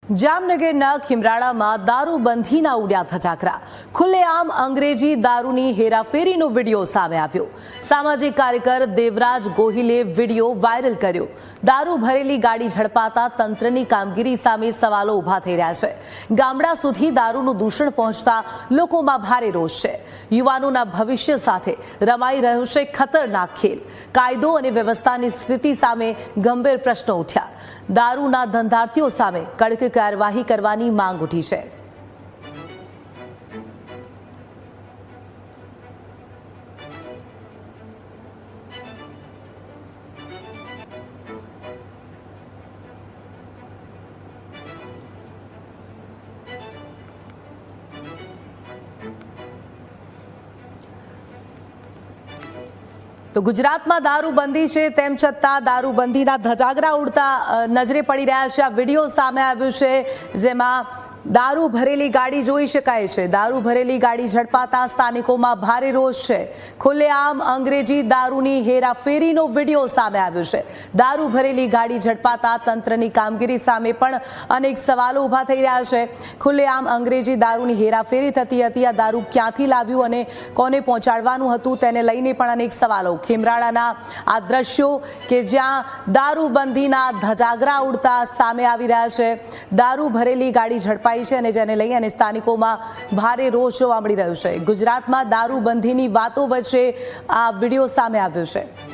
જામનગરના ખીમરાળામાં દારૂબંધીના ઉડ્યા ધજાગરા. ખુલ્લેઆમ અંગ્રેજી દારૂની હેરાફેરીનો વિડીયો સામે આવ્યો. સામાજિક કાર્યકર દેવરાજ ગોહિલે વિડીયો વાયરલ કર્યો. દારૂ ભરેલી ગાડી ઝડપાતા તંત્રની કામગીરી સામે સવાલો ઊભા થઈ રહ્યા છે. ગામડા સુધી દારૂનું દૂષણ પહોંચતા લોકોમાં ભારે રોષ છે. યુવાનોના ભવિષ્ય સાથે રમાઈ રહ્યો છે ખતરનાક ખેલ. કાયદો અને વ્યવસ્થાની સ્થિતિ સામે ગંભીર પ્રશ્નો ઉઠ્યા. દારૂના ધંધાર્થીઓ સામે કડક કાર્યવાહી કરવાની માંગ ઉઠી છે. તો ગુજરાતમાં દારૂબંધી છે તેમ છતાં દારૂબંધીના ધજાગરા ઉડતા નજરે પડી રહ્યા છે. આ વિડીયો સામે આવ્યો છે જેમાં દારૂ ભરેલી ગાડી જોઈ શકાય છે. દારૂ ભરેલી ગાડી ઝડપાતા સ્થાનિકોમાં ભારે રોષ છે. ખુલ્લેઆમ અંગ્રેજી દારૂની હેરાફેરીનો વિડીયો સામે આવ્યો છે. દારૂ ભરેલી ગાડી ઝડપાતા તંત્રની કામગીરી સામે પણ અનેક સવાલો ઊભા થઈ રહ્યા છે. ખુલ્લેઆમ અંગ્રેજી દારૂની હેરાફેરી થતી હતી. આ દારૂ ક્યાંથી લાવ્યું અને કોને પહોંચાડવાનું હતું તેને લઈને પણ અનેક સવાલો. ખીમરાળાના આ દ્રશ્યો કે જ્યાં દારૂબંધીના ધજાગરા ઉડતા સામે આવી રહ્યા છે. દારૂ ભરેલી ગાડી ઝડપાઈ છે અને જેને લઈ અને સ્થાનિકોમાં ભારે રોષ જોવા મળી રહ્યો છે. ગુજરાતમાં દારૂબંધીની વાતો વચ્ચે આ વિડીયો સામે આવ્યો છે.